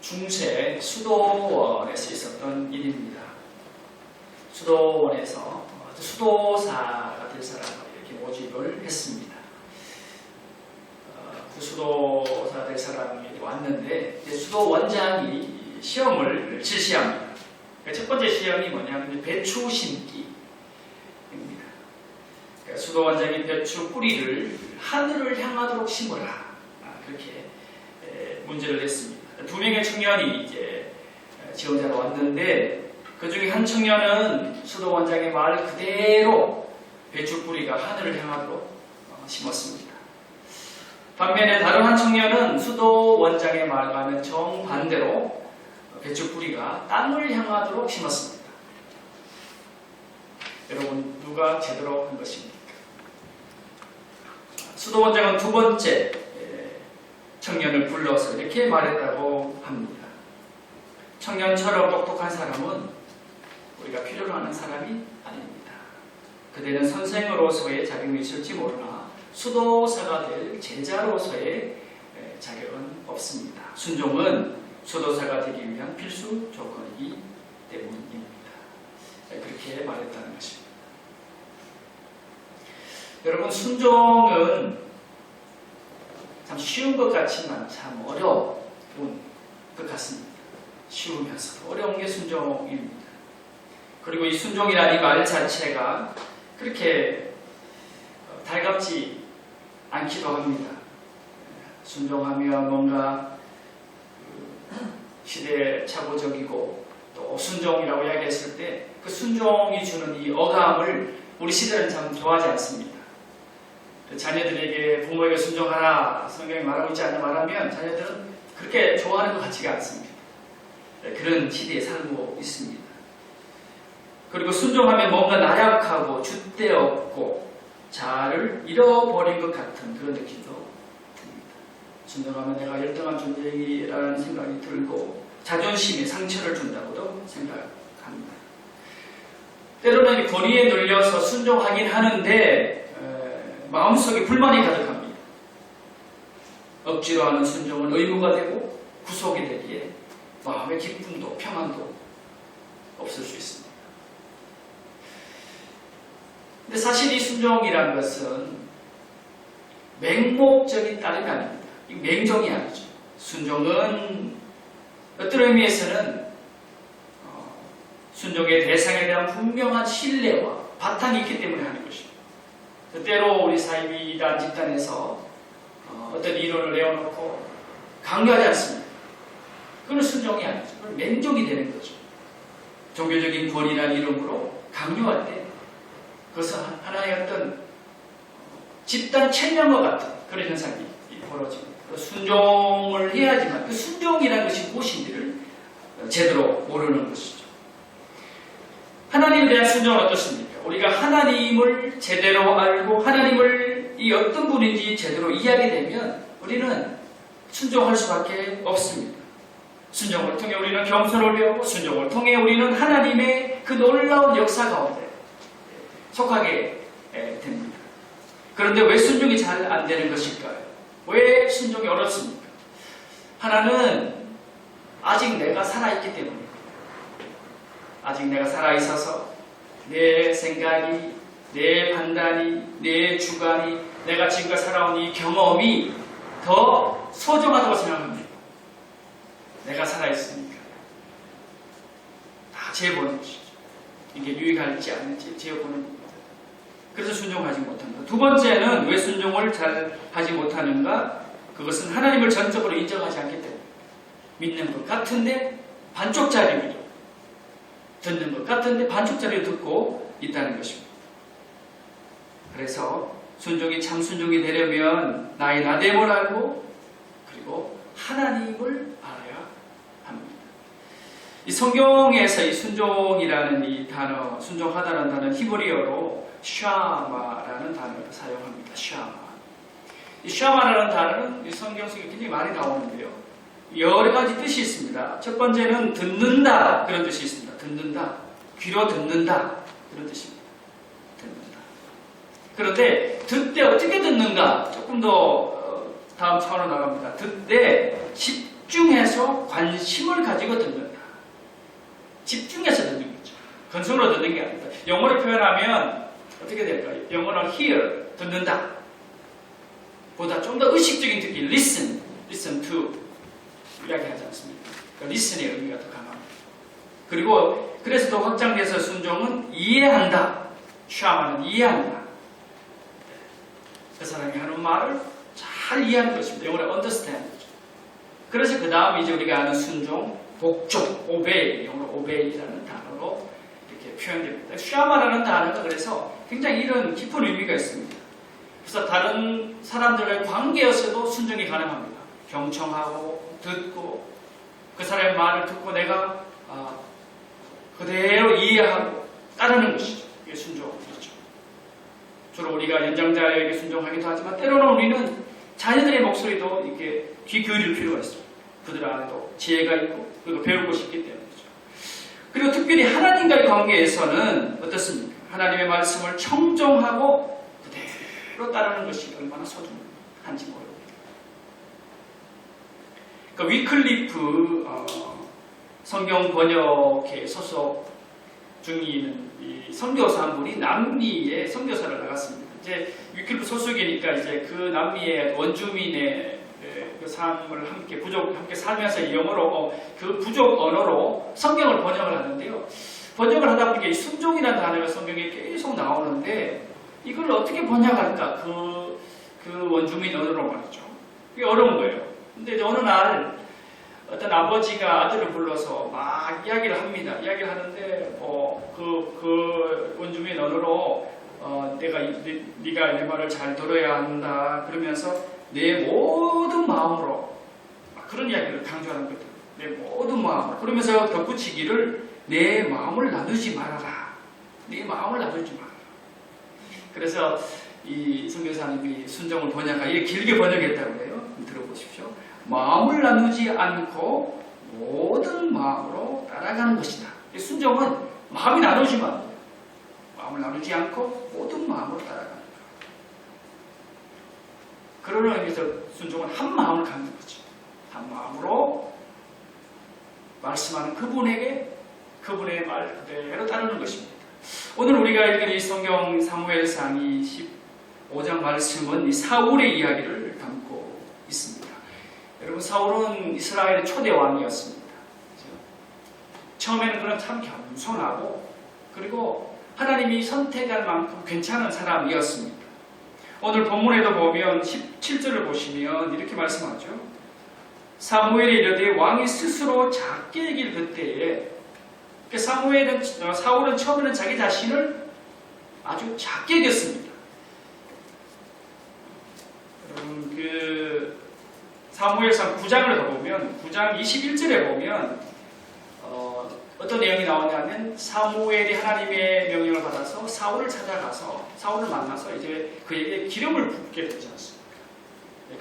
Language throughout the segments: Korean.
중세 수도원에서 있었던 일입니다. 수도원에서 수도사가 될 사람을 이렇게 모집을 했습니다. 그 수도사 될 사람이 왔는데 수도원장이 시험을 실시합니다. 첫 번째 시험이 뭐냐면 배추 심기입니다. 수도원장이 배추 뿌리를 하늘을 향하도록 심으라, 그렇게 문제를 냈습니다. 두 명의 청년이 이제 지원자로 왔는데 그 중에 한 청년은 수도원장의 말 그대로 배추 뿌리가 하늘을 향하도록 심었습니다. 반면에 다른 한 청년은 수도원장의 말과는 정반대로 배추 뿌리가 땅을 향하도록 심었습니다. 여러분, 누가 제대로 한 것입니까? 수도원장은 두 번째 청년을 불러서 이렇게 말했다고 합니다. 청년처럼 똑똑한 사람은 우리가 필요로 하는 사람이 아닙니다. 그대는 선생으로서의 자격이 있을지 모르나 수도사가 될 제자로서의 자격은 없습니다. 순종은 수도사가 되기 위한 필수 조건이기 때문입니다. 그렇게 말했다는 것입니다. 여러분, 순종은 참 쉬운 것 같지만 참 어려운 것 같습니다. 쉬우면서도 어려운 게 순종입니다. 그리고 이 순종이라는 말 자체가 그렇게 달갑지 않기도 합니다. 순종하면 뭔가 시대착오적이고, 또 순종이라고 이야기했을 때 그 순종이 주는 이 어감을 우리 시대는 참 좋아하지 않습니다. 자녀들에게 부모에게 순종하라 성경이 말하고 있지 않냐 말하면 자녀들은 그렇게 좋아하는 것 같지가 않습니다. 그런 시대에 살고 있습니다. 그리고 순종하면 뭔가 나약하고 줏대없고 자아를 잃어버린 것 같은 그런 느낌도 듭니다. 순종하면 내가 열등한 존재이라는 생각이 들고 자존심에 상처를 준다고도 생각합니다. 때로는 권위에 눌려서 순종하긴 하는데 마음속에 불만이 가득합니다. 억지로 하는 순종은 의무가 되고 구속이 되기에 마음의 기쁨도 평안도 없을 수 있습니다. 근데 사실 이 순종이라는 것은 맹목적인 따름이 아닙니다. 이 맹종이 아니죠. 순종은 어떤 의미에서는 순종의 대상에 대한 분명한 신뢰와 바탕이 있기 때문에 하는 것입니다. 때로 우리 사이비단 집단에서 어떤 이론을 내어놓고 강요하지 않습니다. 그건 순종이 아니죠. 그건 맹종이 되는 거죠. 종교적인 권위라는 이름으로 강요할 때 그것은 하나의 어떤 집단 체면과 같은 그런 현상이 벌어집니다. 순종을 해야지만 그 순종이라는 것이 무엇인지를 제대로 모르는 것이죠. 하나님에 대한 순종은 어떻습니까? 우리가 하나님을 제대로 알고 하나님을 이 어떤 분인지 제대로 이해하게 되면 우리는 순종할 수밖에 없습니다. 순종을 통해 우리는 겸손을 배우고 순종을 통해 우리는 하나님의 그 놀라운 역사 가운데 속하게 됩니다. 그런데 왜 순종이 잘 안 되는 것일까요? 왜 순종이 어렵습니까? 하나는 아직 내가 살아있기 때문입니다. 아직 내가 살아있어서 내 생각이, 내 판단이, 내 주관이, 내가 지금까지 살아온 이 경험이 더 소중하다고 생각합니다. 내가 살아있으니까 다 재보는 것이죠. 이게 유익할지 않을지 재보는 겁니다. 그래서 순종하지 못한다. 두 번째는 왜 순종을 잘 하지 못하는가? 그것은 하나님을 전적으로 인정하지 않기 때문에 믿는 것 같은데 반쪽짜리로 듣는 것 같은데 반쪽짜리로 듣고 있다는 것입니다. 그래서 순종이 참 순종이 되려면 나의 나됨을 알고 그리고 하나님을 알아야 합니다. 이 성경에서 이 순종이라는 이 단어, 순종하다는 단어는 히브리어로 샤마라는 단어를 사용합니다. 샤마. 이 샤마라는 단어는 이 성경 속에 굉장히 많이 나오는데요. 여러 가지 뜻이 있습니다. 첫 번째는 듣는다 그런 뜻이 있습니다. 듣는다, 귀로 듣는다 그런 뜻입니다. 듣는다. 그런데 듣되 어떻게 듣는가 조금 더 다음 차원으로 나갑니다. 듣되 집중해서 관심을 가지고 듣는다. 집중해서 듣는 거죠. 건성으로 듣는 게 아니다. 영어로 표현하면 어떻게 될까요? 영어는 hear, 듣는다. 보다 좀 더 의식적인 듣기, listen to 이야기하지 않습니까? 그러니까 listen의 의미가 더 강합니다. 그리고 그래서 더 확장돼서 순종은 이해한다. 샤마는 이해한다. 그 사람이 하는 말을 잘 이해하는 것입니다. 영어로 understand. 그래서 그 다음 이제 우리가 아는 순종, 복종, obey, 영어로 obey라는 단어로 이렇게 표현됩니다. 샤마라는 단어가 그래서 굉장히 이런 깊은 의미가 있습니다. 그래서 다른 사람들과의 관계에서도 순종이 가능합니다. 경청하고 듣고 그 사람의 말을 듣고 내가 그대로 이해하고 따르는 것이죠. 이게 순종이죠. 주로 우리가 연장자에게 순종하기도 하지만 때로는 우리는 자녀들의 목소리도 이렇게 귀 기울일 필요가 있습니다. 그들 안에도 지혜가 있고 그리고 배울 것이 있기 때문이죠. 그리고 특별히 하나님과의 관계에서는 어떻습니까? 하나님의 말씀을 청종하고 그대로 따르는 것이 얼마나 소중한지 모릅니다. 그러니까 위클리프 성경 번역회 소속 중에 있는 이 선교사 한 분이 남미에 선교사를 나갔습니다. 이제 위클리프 소속이니까 이제 그 남미의 원주민의 그 삶을 함께 살면서 영어로 그 부족 언어로 성경을 번역을 하는데요. 번역을 하다 보니까 이 순종이라는 단어가 성경에 계속 나오는데 이걸 어떻게 번역할까? 그 원주민 언어로 말이죠. 그게 어려운 거예요. 근데 이제 어느 날 어떤 아버지가 아들을 불러서 막 이야기를 합니다. 이야기를 하는데 그 원주민 언어로 네가 내 말을 잘 들어야 한다. 그러면서 내 모든 마음으로 그런 이야기를 강조하는 거죠. 내 모든 마음으로. 그러면서 덧붙이기를 내 마음을 나누지 말아라. 내 마음을 나누지 말아라. 그래서 이 선교사님이 순종을 이렇게 길게 번역했다고 해요. 들어보십시오. 마음을 나누지 않고 모든 마음으로 따라가는 것이다. 순종은 마음이 나누지만 안 돼요. 마음을 나누지 않고 모든 마음으로 따라가는 거예요. 그러는 의미에서 순종은 한 마음을 갖는 거죠. 한 마음으로 말씀하는 그분에게 그분의 말 그대로 따르는 것입니다. 오늘 우리가 읽은 이 성경 사무엘상 15장 말씀은 이 사울의 이야기를 담고 있습니다. 여러분 사울은 이스라엘의 초대 왕이었습니다. 처음에는 그는 참 겸손하고 그리고 하나님이 선택할 만큼 괜찮은 사람이었습니다. 오늘 본문에도 보면 17절을 보시면 이렇게 말씀하죠. 사무엘이 이르되 왕이 스스로 작게 여길 그때에 사울은 처음에는 자기 자신을 아주 작게 여겼습니다. 여러분 사무엘상 9장을 가보면 9장 21절에 보면 어떤 내용이 나오냐면 사무엘이 하나님의 명령을 받아서 사울을 찾아가서 사울을 만나서 이제 그에게 기름을 붓게 되지 않습니까?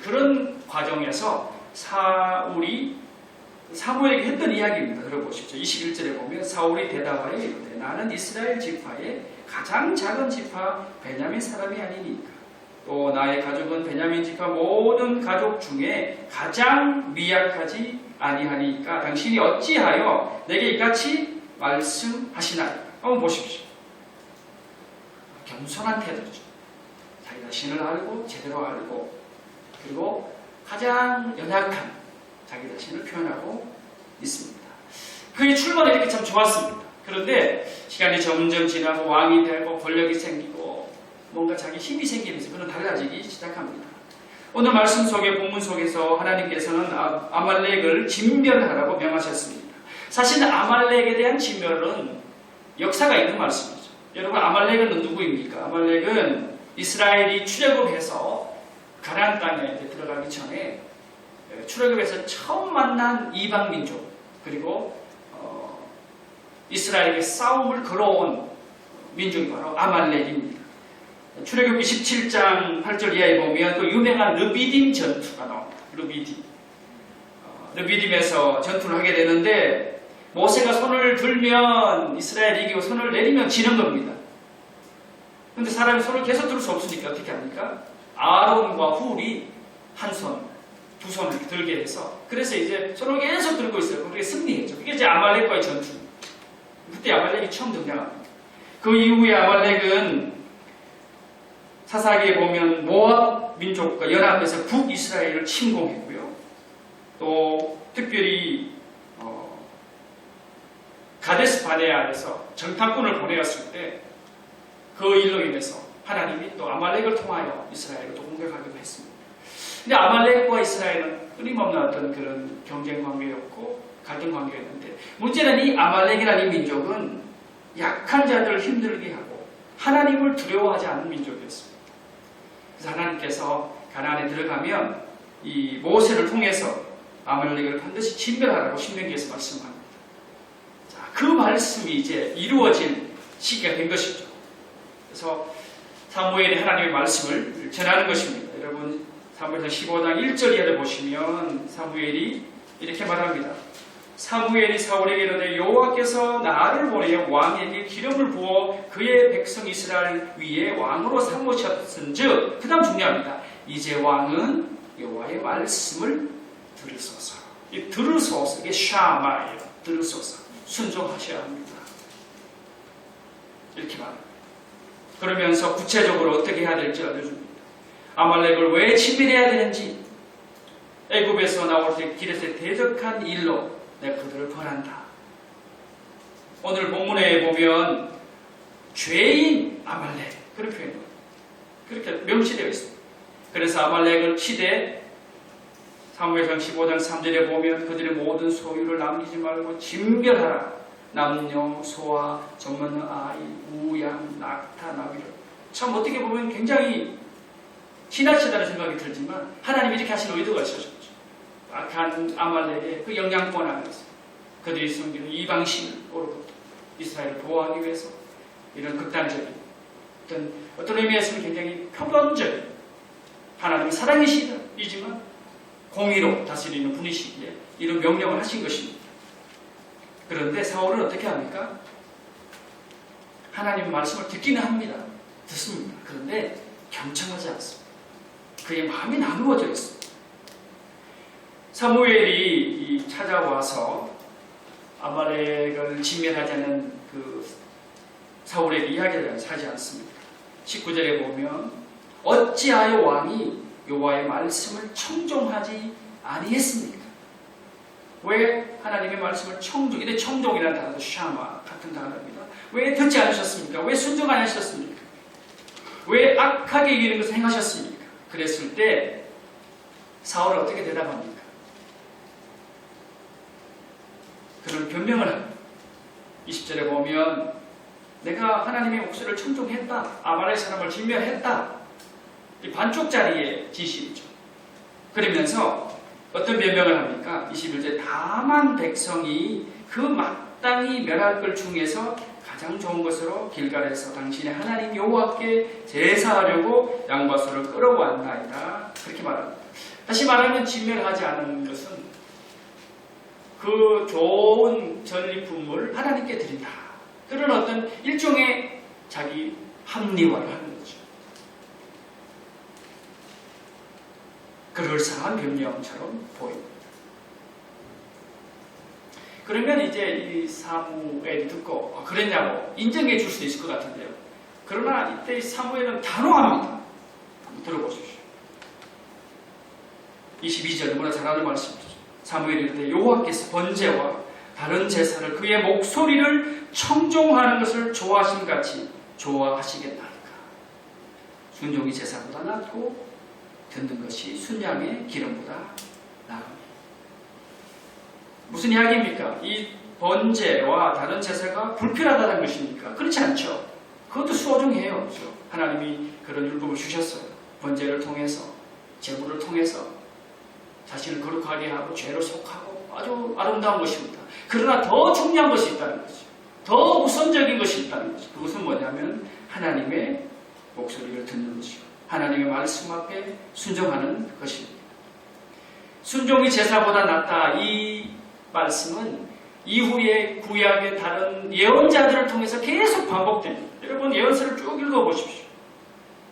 그런 과정에서 사무엘에게 했던 이야기입니다. 들어보십시오. 21절에 보면 사울이 대답하여 이르되 나는 이스라엘 지파의 가장 작은 지파 베냐민 사람이 아니니까 또 나의 가족은 베냐민 지파 모든 가족 중에 가장 미약하지 아니하니까 당신이 어찌하여 내게 이같이 말씀하시나요? 한번 보십시오. 겸손한 태도죠. 자기 자신을 알고 제대로 알고 그리고 가장 연약한 자기 자신을 표현하고 있습니다. 그의 출발이 이렇게 참 좋았습니다. 그런데 시간이 점점 지나고 왕이 되고 권력이 생기고 뭔가 자기 힘이 생기면서 그는 달라지기 시작합니다. 오늘 말씀 속에 본문 속에서 하나님께서는 아말렉을 진멸하라고 명하셨습니다. 사실 아말렉에 대한 진멸은 역사가 있는 말씀이죠. 여러분 아말렉은 누구입니까? 아말렉은 이스라엘이 출애굽해서 가나안 땅에 들어가기 전에 출애굽에서 처음 만난 이방 민족 그리고 이스라엘의 싸움을 걸어온 민족이 바로 아말렉입니다. 출애굽기 17장 8절 이하에 보면 그 유명한 르비딤 전투가 나옵니다. 르비딤에서 전투를 하게 되는데 모세가 손을 들면 이스라엘이 이기고 손을 내리면 지는 겁니다. 그런데 사람이 손을 계속 들 수 없으니까 어떻게 합니까? 아론과 훌이 한 손, 두 손을 들게 해서 그래서 이제 서로 계속 들고 있어요. 그게 승리했죠. 그게 이제 아말렉과의 전투. 그때 아말렉이 처음 등장합니다. 그 이후에 아말렉은 사사기에 보면 모압 민족과 연합해서 북이스라엘을 침공했고요. 또 특별히 가데스 바네아에서 정탐꾼을 보내었을 때 그 일로 인해서 하나님이 또 아말렉을 통하여 이스라엘을 또 공격하기도 했습니다. 근데 아말렉과 이스라엘은 끊임없는 어떤 그런 경쟁 관계였고 갈등 관계였는데 문제는 이 아말렉이라는 이 민족은 약한 자들을 힘들게 하고 하나님을 두려워하지 않는 민족이었습니다. 그래서 하나님께서 가나안에 들어가면 이 모세를 통해서 아말렉을 반드시 진멸하라고 신명기에서 말씀합니다. 자, 그 말씀이 이제 이루어진 시기가 된 것이죠. 그래서 사무엘이 하나님의 말씀을 전하는 것입니다. 여러분 사무엘상 15장 1절 이하를 보시면 사무엘이 이렇게 말합니다. 사무엘이 사울에게 이르되 여호와께서 나를 보내어 왕에게 기름을 부어 그의 백성 이스라엘 위에 왕으로 삼으셨은즉 그 다음 중요합니다. 이제 왕은 여호와의 말씀을 들으소서. 이 들으소서 이게 샤마예요. 들으소서. 순종하셔야 합니다. 이렇게 말합니다. 그러면서 구체적으로 어떻게 해야 될지 알려줍니다. 아말렉을 왜 진멸해야 되는지 애굽에서 나올 때 길에서 대적한 일로 내가 그들을 벌한다. 오늘 본문에 보면 죄인 아말렉 그런 표현입니다. 그렇게 명시되어 있습니다. 그래서 아말렉을 치되 사무엘상 15장 3절에 보면 그들의 모든 소유를 남기지 말고 진멸하라. 남녀, 소아, 젖먹는 아이, 우양, 낙타, 나귀를. 참 어떻게 보면 굉장히 지나치다는 생각이 들지만 하나님이 이렇게 하신 의도가 있으셨죠. 악한 아말렉의 그 영향권 안에서 그들이 섬기는 이방신으로부터 이스라엘을 보호하기 위해서 이런 극단적인 어떤 의미에서는 굉장히 표본적인 하나님의 사랑이시지만 공의로 다스리는 분이시기에 이런 명령을 하신 것입니다. 그런데 사울은 어떻게 합니까? 하나님의 말씀을 듣기는 합니다. 듣습니다. 그런데 경청하지 않습니다. 그의 마음이 나누어져 있습니다. 사무엘이 찾아와서 아말렉을 진멸하자는 그 사울의 이야기를 하지 않습니다. 19절에 보면 어찌하여 왕이 여호와의 말씀을 청종하지 아니했습니까? 왜 하나님의 말씀을 이게 청종이라는 단어도 샤마 같은 단어입니다. 왜 듣지 않으셨습니까? 왜 순종 안 하셨습니까? 왜 악하게 이기는 것을 행하셨습니까? 그랬을 때 사울은 어떻게 대답합니까? 그런 변명을 합니다. 20절에 보면 내가 하나님의 목소리를 청종했다. 아말렉 사람을 진멸했다. 이 반쪽짜리의 지시이죠. 그러면서 어떤 변명을 합니까? 21절 다만 백성이 그 마땅히 멸할 것 중에서 가장 좋은 것으로 길갈에서 당신의 하나님 여호와께 제사하려고 양과 소를 끌어왔나이다. 그렇게 말합니다. 다시 말하면 진멸하지 않은 것은 그 좋은 전리품을 하나님께 드린다. 그런 어떤 일종의 자기 합리화를 하는 거죠. 그럴싸한 변명처럼 보입니다. 그러면 이제 이 사무엘이 듣고 그랬냐고 인정해 줄 수도 있을 것 같은데요. 그러나 이때 사무엘은 단호합니다. 한번 들어보십시오. 22절 너무나 잘 아는 말씀이죠. 사무엘이 이르되 여호와께서 번제와 다른 제사를 그의 목소리를 청종하는 것을 좋아하신 같이 좋아하시겠나이까. 순종이 제사보다 낫고 듣는 것이 순양의 기름보다 나으니. 무슨 이야기입니까? 이 번제와 다른 제사가 불필요하다는 것입니까? 그렇지 않죠. 그것도 수호중이에요. 그렇죠? 하나님이 그런 율법을 주셨어요. 번제를 통해서, 제물을 통해서 자신을 거룩하게 하고 죄를 속하고 아주 아름다운 것입니다. 그러나 더 중요한 것이 있다는 거죠. 더 우선적인 것이 있다는 거죠. 그것은 뭐냐면 하나님의 목소리를 듣는 것이고 하나님의 말씀 앞에 순종하는 것입니다. 순종이 제사보다 낫다. 이 말씀은 이후에 구약의 다른 예언자들을 통해서 계속 반복됩니다. 여러분 예언서를 쭉 읽어보십시오.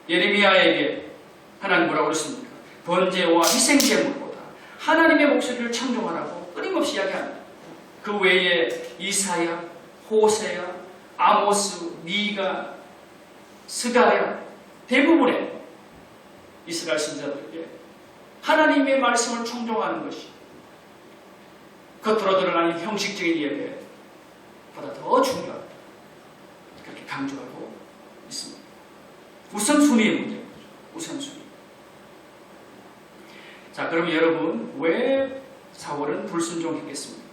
예레미야에게 하나님 뭐라고 그랬습니까? 번제와 희생제물보다 하나님의 목소리를 청종하라고 끊임없이 이야기합니다. 그 외에 이사야, 호세야, 아모스, 미가, 스가랴 대부분의 이스라엘 선지자들에게 하나님의 말씀을 청종하는 것이 겉으로 드러나는 형식적인 예배보다 더 중요하다. 그렇게 강조하고 있습니다. 우선순위의 문제입니다. 우선순위. 자, 그럼 여러분, 왜 사울은 불순종했겠습니까?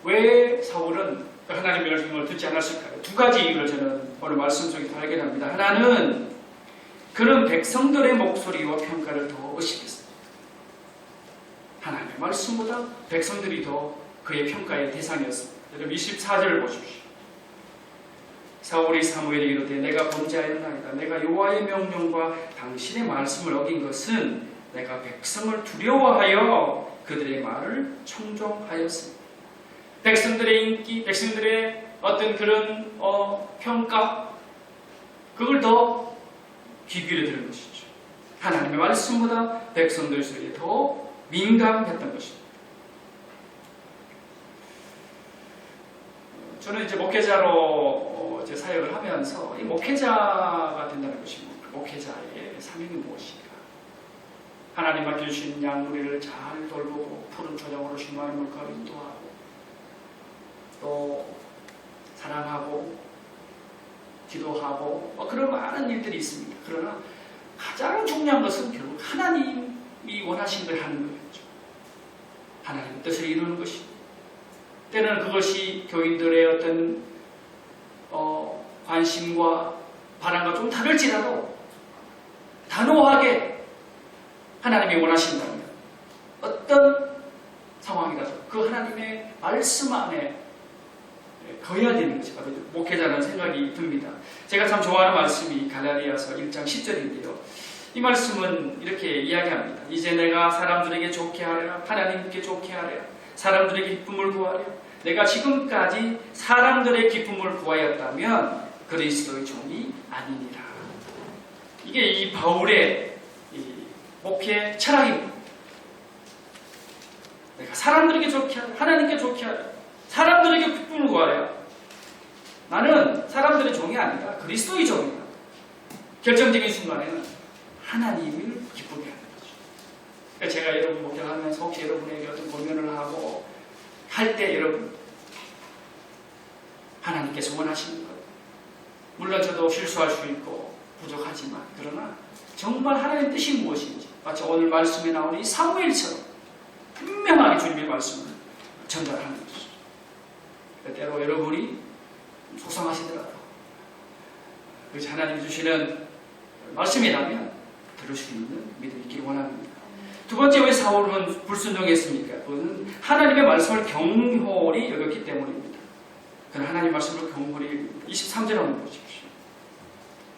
왜 사울은 하나님의 말씀을 듣지 않았을까요? 두 가지 이유를 저는 오늘 말씀 속에 발견합니다. 하나는 그는 백성들의 목소리와 평가를 더 의식했습니다. 하나님의 말씀보다 백성들이 더 그의 평가의 대상이었습니다. 여러분 24절을 보십시오. 사울이 사무엘에게 이르되 내가 범죄하였나이다. 내가 여호와의 명령과 당신의 말씀을 어긴 것은 내가 백성을 두려워하여 그들의 말을 청종하였습니다. 백성들의 인기, 백성들의 어떤 그런 평가, 그걸 더 귀 기울여 들은 것이죠. 하나님의 말씀보다 백성들 소리에 더 민감했던 것입니다. 저는 이제 목회자로 이제 사역을 하면서 이 목회자가 된다는 것이 목회자의 사명이 무엇인가? 하나님 맡겨주신 양무리를 잘 돌보고 푸른 초장으로 쉼하는 물가로 인도하고 또 사랑하고 기도하고 그런 많은 일들이 있습니다. 그러나 가장 중요한 것은 결국 하나님이 원하신 걸 하는 거였죠. 하나님의 뜻을 이루는 것이 때는 그것이 교인들의 어떤 관심과 바람과 좀 다를지라도 단호하게 하나님이 원하신다면 어떤 상황이라도 그 하나님의 말씀 안에 거해야 되는 것이 바로 목회자라는 생각이 듭니다. 제가 참 좋아하는 말씀이 갈라디아서 1장 10절인데요. 이 말씀은 이렇게 이야기합니다. 이제 내가 사람들에게 좋게 하랴, 하나님께 좋게 하랴, 사람들에게 기쁨을 구하랴. 내가 지금까지 사람들의 기쁨을 구하였다면 그리스도의 종이 아니니라. 이게 이 바울의 목회 철학입니다. 내가 사람들에게 좋게 하랴, 하나님께 좋게 하랴, 사람들에게 기쁨을 구하랴. 나는 사람들의 종이 아니라 그리스도의 종이다. 결정적인 순간에는 하나님을 기쁘게 하는 거죠. 그러니까 제가 여러분 목회하면서 혹시 여러분에게 어떤 고민을 하고 할 때 여러분 하나님께서 원하시는 것, 물론 저도 실수할 수 있고 부족하지만 그러나 정말 하나님의 뜻이 무엇인지 마치 오늘 말씀에 나오는 이 사무엘처럼 분명하게 주님의 말씀을 전달하는 것이죠. 때로 여러분이 속상하시더라도 그래서 하나님이 주시는 말씀이라면 들을 수 있는 믿음이 있기를 원합니다. 두 번째, 왜 사울은 불순종했습니까? 그것은 하나님의 말씀을 경홀히 여겼기 때문입니다. 그는 하나님의 말씀을 경홀히 여깁니다. 23절 한번 보십시오.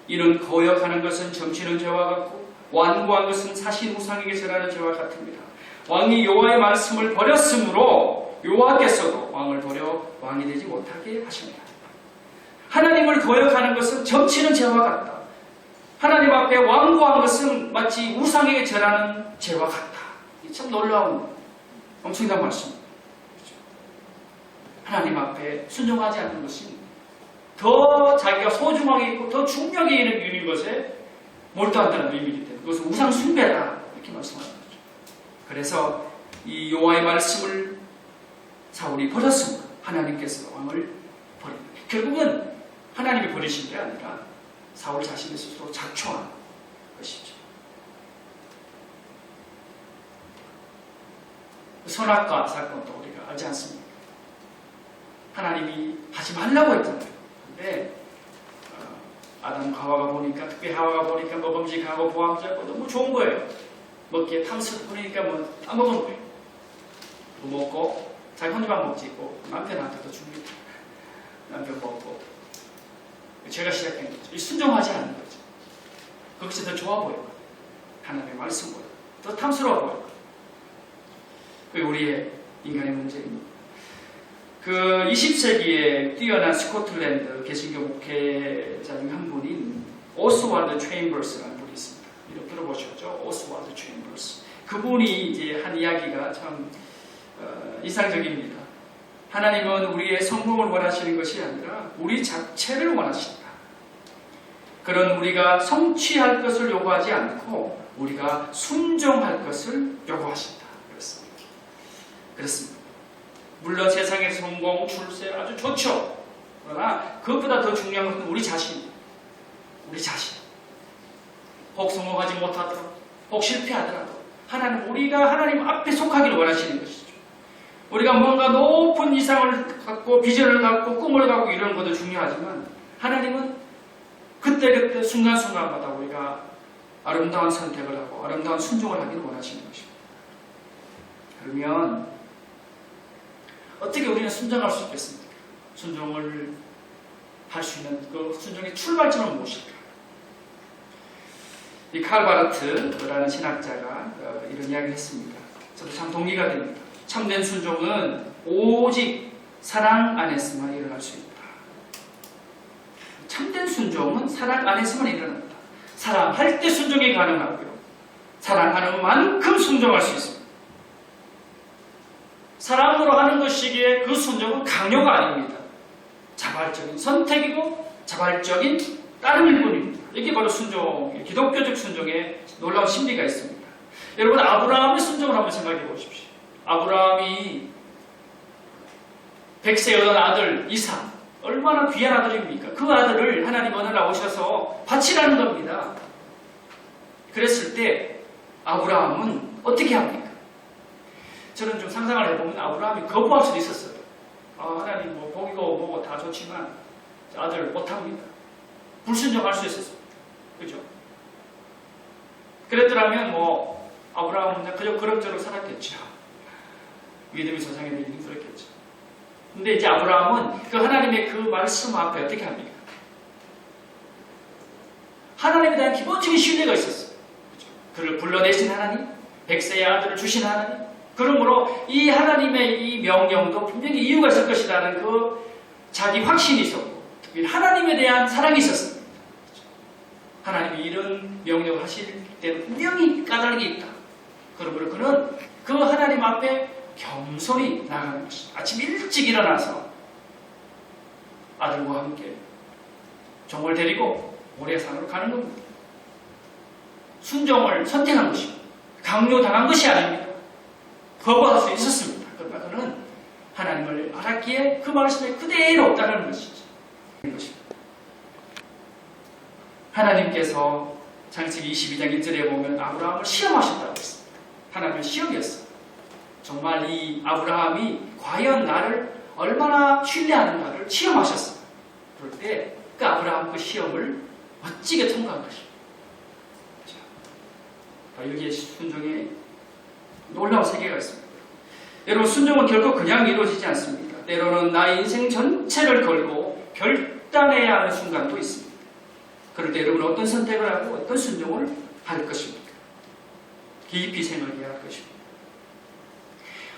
이는 거역하는 것은 점치는 죄와 같고 완고한 것은 사신 우상에게 절하는 죄와 같습니다. 왕이 여호와의 말씀을 버렸으므로 여호와께서도 왕을 버려 왕이 되지 못하게 하십니다. 하나님을 거역하는 것은 점치는 죄와 같다. 하나님 앞에 완고한 것은 마치 우상에게 절하는 죄와 같다. 참 놀라운 엄청난 말씀입니다. 하나님 앞에 순종하지 않는 것이 더 자기가 소중하게 있고 더 중요하게 여기는 것에 몰두한다는 의미이기 때문에 그것은 우상 숭배다 이렇게 말씀하는 거죠. 그래서 이 여호와의 말씀을 사울이 버렸습니다. 하나님께서 왕을 버립니다. 결국은 하나님이 버리신 게 아니라 사울 자신의 스스로 자초한 것이죠. 선악과 사건도 우리가 알지 않습니까? 하나님이 하지 말라고 했잖아요. 근데 아담과 하와가 보니까, 특히 하와가 보니까 먹음직하고 보암직하고 너무 좋은 거예요. 먹기에 탐스러우니까 안 먹은 거예요. 또 먹고 자기 혼자만 먹지 있고 남편한테도 줍니다. 남편 먹고 죄가 시작된 거죠. 순종하지 않는 거죠. 거기서 더 좋아 보여요. 하나님의 말씀보다 더 탐스러워 보여요. 그게 우리의 인간의 문제입니다. 그 20세기에 뛰어난 스코틀랜드 개신교 목회자 중 한 분인 오스왈드 체인버스라는 분이 있습니다. 이렇게 들어보셨죠? 오스왈드 체인버스. 그분이 이제 한 이야기가 참 이상적입니다. 하나님은 우리의 성공을 원하시는 것이 아니라 우리 자체를 원하신다. 그런 우리가 성취할 것을 요구하지 않고 우리가 순종할 것을 요구하신다. 그렇습니다. 물론 세상의 성공, 출세 아주 좋죠. 그러나 그것보다 더 중요한 것은 우리 자신입니다. 우리 자신. 혹 성공하지 못하더라도, 혹 실패하더라도 우리가 하나님 앞에 속하기를 원하시는 것이죠. 우리가 뭔가 높은 이상을 갖고 비전을 갖고 꿈을 갖고 이런 것도 중요하지만 하나님은 그때그때 순간순간마다 우리가 아름다운 선택을 하고 아름다운 순종을 하기를 원하시는 것입니다. 그러면 어떻게 우리는 순종할 수 있겠습니까? 순종을 할 수 있는 그 순종의 출발점은 무엇일까? 이 칼 바르트라는 신학자가 이런 이야기를 했습니다. 저도 참 동기가 됩니다. 참된 순종은 오직 사랑 안에서만 일어날 수 있다. 참된 순종은 사랑 안에서만 일어납니다. 사랑할 때 순종이 가능하고요. 사랑하는 만큼 순종할 수 있습니다. 사랑으로 하는 것이기에 그 순종은 강요가 아닙니다. 자발적인 선택이고 자발적인 따름일 뿐입니다. 이게 바로 순종, 기독교적 순종에 놀라운 심리가 있습니다. 여러분, 아브라함의 순종을 한번 생각해 보십시오. 아브라함이 100세 얻은 아들 이삭, 얼마나 귀한 아들입니까? 그 아들을 하나님 어느 날 오셔서 바치라는 겁니다. 그랬을 때 아브라함은 어떻게 합니까? 저는 좀 상상을 해보면 아브라함이 거부할 수도 있었어요. 하나님 뭐 복이고 뭐고 다 좋지만 아들 못합니다. 불순종할 수 있었어요. 그죠? 그랬더라면 뭐 아브라함은 그저 그럭저럭 살았겠죠. 믿음이 세상에 되기 힘들었겠죠. 근데 이제 아브라함은 그 하나님의 그 말씀 앞에 어떻게 합니까? 하나님에 대한 기본적인 신뢰가 있었어요. 그죠? 그를 불러내신 하나님, 100세의 아들을 주신 하나님, 그러므로 이 하나님의 이 명령도 분명히 이유가 있을 것이라는 그 자기 확신이 있었고, 특히 하나님에 대한 사랑이 있었습니다. 하나님이 이런 명령을 하실 때는 분명히 까닭이 있다. 그러므로 그는 그 하나님 앞에 겸손히 나가는 것입니다. 아침 일찍 일어나서 아들과 함께 종을 데리고 모래산으로 가는 겁니다. 순종을 선택한 것입니다. 강요당한 것이 아닙니다. 거부할 수 있었습니다. 그러나 그는 하나님을 알았기에 그 말씀에 그대로 따르는 것이죠. 하나님께서 창세기 22장 1절에 보면 아브라함을 시험하셨다고 했습니다. 하나님의 시험이었어요. 정말 이 아브라함이 과연 나를 얼마나 신뢰하는가를 시험하셨어요. 그럴 때 그 아브라함 그 시험을 멋지게 통과한 것입니다. 자, 여기에 순종에 놀라운 세계가 있습니다. 여러분, 순종은 결코 그냥 이루어지지 않습니다. 때로는 나의 인생 전체를 걸고 결단해야 하는 순간도 있습니다. 그럴 때 여러분 어떤 선택을 하고 어떤 순종을 할 것입니까? 깊이 생각해야 할 것입니다.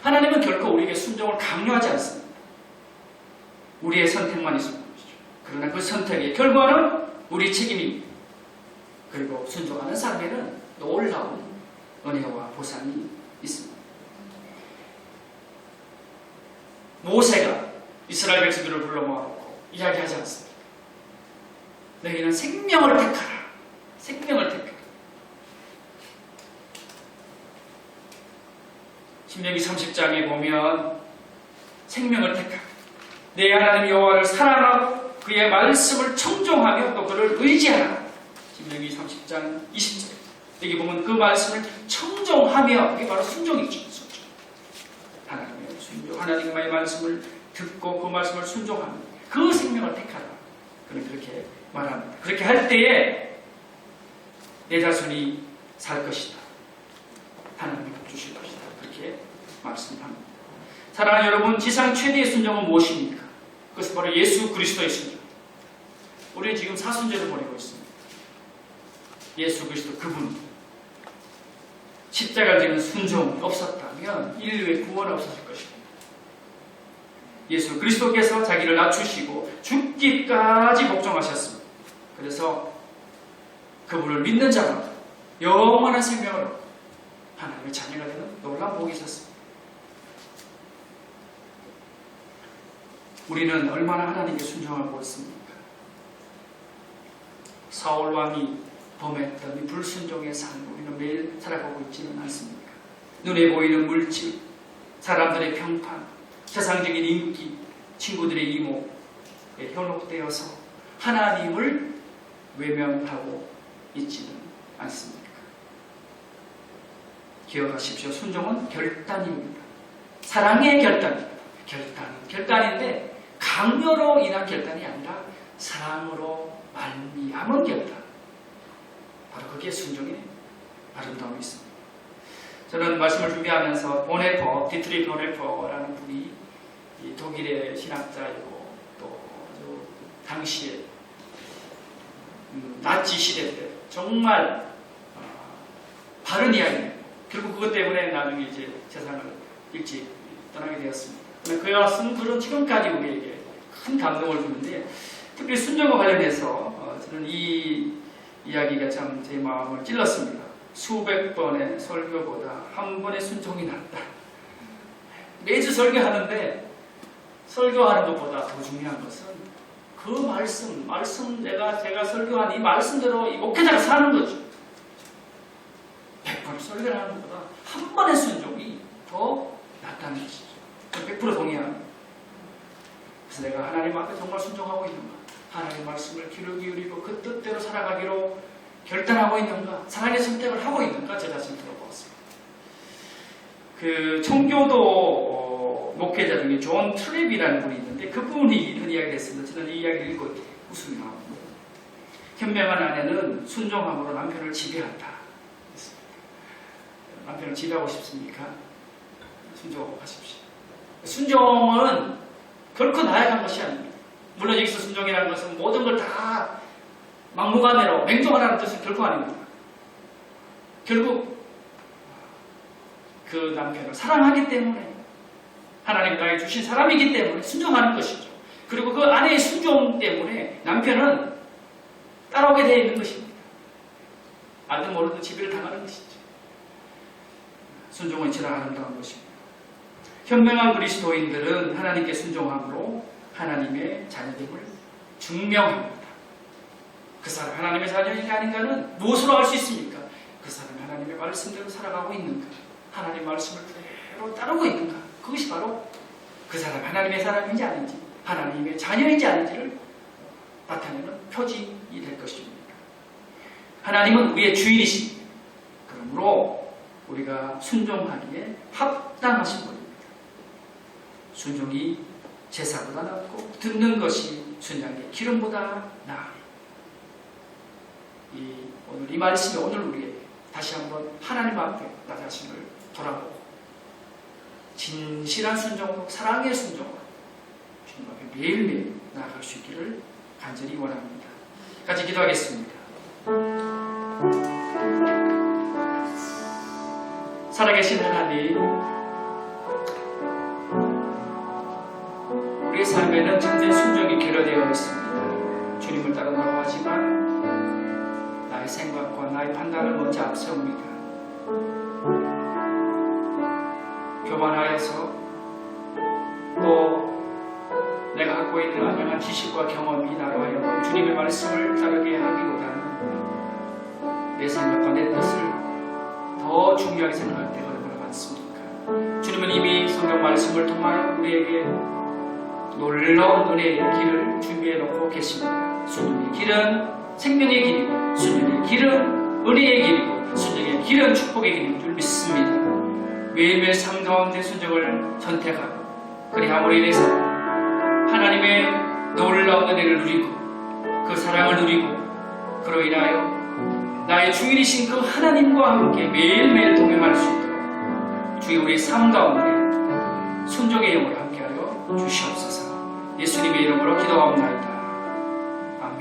하나님은 결코 우리에게 순종을 강요하지 않습니다. 우리의 선택만 있으면 것이죠. 그러나 그 선택의 결과는 우리 책임입니다. 그리고 순종하는 사람에는 놀라운 은혜와 보상이 있습니다. 모세가 이스라엘 백성들을 불러 모아놓고 이야기하지 않습니다. 너희는 생명을 택하라. 생명을 택하라. 신명기 30장에 보면 생명을 택하라. 내 하나님 여호와를 사랑하고 그의 말씀을 청종하며 또 그를 의지하라. 신명기 30장 20절. 여기 보면 그 말씀을 청종하며, 이게 바로 순종이죠. 순종. 하나님의 순종, 하나님의 말씀을 듣고 그 말씀을 순종하며 그 생명을 택하라. 그는 그렇게 말합니다. 그렇게 할 때에 내 자손이 살 것이다. 하나님이 복 주실 것이다. 그렇게 말씀합니다. 사랑하는 여러분, 지상 최대의 순종은 무엇입니까? 그것은 바로 예수 그리스도의 순종. 우리는 지금 사순절을 보내고 있습니다. 예수 그리스도 그분. 십자가를 지는 순종이 없었다면 인류의 구원은 없었을 것입니다. 예수 그리스도께서 자기를 낮추시고 죽기까지 복종하셨습니다. 그래서 그분을 믿는 자가 영원한 생명을 얻고 하나님의 자녀가 되는 놀라운 복이 있었습니다. 우리는 얼마나 하나님께 순종하고 있습니까? 사울 왕이 범했던 이 불순종의 삶, 우리는 매일 살아가고 있지는 않습니까? 눈에 보이는 물질, 사람들의 평판, 세상적인 인기, 친구들의 이목에 현혹되어서 하나님을 외면하고 있지는 않습니까? 기억하십시오. 순종은 결단입니다. 사랑의 결단입니다. 결단인데 강요로 인한 결단이 아니라 사랑으로 말미암은 결단. 바로 그게 순종의 아름다움이 있습니다. 저는 말씀을 준비하면서 보네퍼, 디트리 보네퍼라는 분이 독일의 신학자이고 또 당시에 나치 시대 때 정말 바른 이야기예요. 결국 그것 때문에 나중에 이제 세상을 일찍 떠나게 되었습니다. 그가 쓴 글은 지금까지 우리에게 큰 감동을 주는데, 특별히 순종과 관련해서 저는 이 이야기가 참 제 마음을 찔렀습니다. 수백 번의 설교보다 한 번의 순종이 낫다. 매주 설교하는데 설교하는 것보다 더 중요한 것은 그 말씀 제가 설교한 이 말씀대로 이 목회자가 사는 거죠. 100번 설교를 하는 것보다 한 번의 순종이 더 낫다는 것이죠. 100% 동의합니다. 그래서 내가 하나님 앞에 정말 순종하고 있는가? 하나님의 말씀을 귀를 기울이고 그 뜻대로 살아가기로 결단하고 있는가? 사랑의 선택을 하고 있는가? 제 자신을 들어보았습니다. 그 청교도 목회자 중에 존 트랩이라는 분이 있는데 그분이 이런 이야기를 했습니다. 저는 이 이야기를 읽고 웃음이 나옵니다. 현명한 아내는 순종함으로 남편을 지배한다. 남편을 지배하고 싶습니까? 순종하고 가십시오. 순종은 결코 나약한 것이 아닙니다. 물론 여기서 순종이라는 것은 모든 걸 다 막무가내로 맹종하라는 뜻은 결코 아닙니다. 결국 그 남편을 사랑하기 때문에 하나님 나에게 주신 사람이기 때문에 순종하는 것이죠. 그리고 그 아내의 순종 때문에 남편은 따라오게 되어 있는 것입니다. 알든 모르든 지배를 당하는 것이죠. 순종은 진짜 아름다운 것입니다. 현명한 그리스도인들은 하나님께 순종함으로 하나님의 자녀됨을 증명합니다. 그 사람 하나님의 자녀인가 아닌가는 무엇으로 알 수 있습니까? 그 사람이 하나님의 말씀대로 살아가고 있는가? 하나님의 말씀을 그대로 따르고 있는가? 그것이 바로 그 사람 하나님의 사람인지 아닌지, 하나님의 자녀인지 아닌지를 나타내는 표징이 될 것입니다. 하나님은 우리의 주인이십니다. 그러므로 우리가 순종하기에 합당하신 분입니다. 순종이 제사보다 낫고 듣는 것이 순양의 기름보다 나아. 오늘 이 말씀이 오늘 우리에게 다시 한번 하나님 앞에 나 자신을 돌아보고 진실한 순종으로 사랑의 순종으로 주님 앞에 매일매일 나아갈 수 있기를 간절히 원합니다. 같이 기도하겠습니다. 살아계신 하나님, 우리의 삶에는 참된 순종이 결여되어 있습니다. 주님을 따른다고 하지만 나의 생각과 나의 판단을 먼저 앞세웁니다. 교만하여서 또 내가 갖고 있는 안녕한 지식과 경험이 나로 하여금 주님의 말씀을 따르게 하기보다는 내 생각과 내 뜻을 더 중요하게 생각할 때가 얼마나 많습니까? 주님은 이미 성경 말씀을 통하여 우리에게 놀라운 은혜의 길을 준비해 놓고 계십니다. 순종의 길은 생명의 길이고, 순종의 길은 은혜의 길이고, 순종의 길은 축복의 길인 줄 믿습니다. 매일매일 삶 가운데 순종을 선택하고, 그리함으로 인해서 하나님의 놀라운 은혜를 누리고 그 사랑을 누리고, 그로 인하여 나의 주인이신 그 하나님과 함께 매일매일 동행할 수 있도록 주의 우리의 삶 가운데 순종의 영으로 함께하여 주시옵소서. 예수님의 이름으로 기도하옵나이다. 아멘.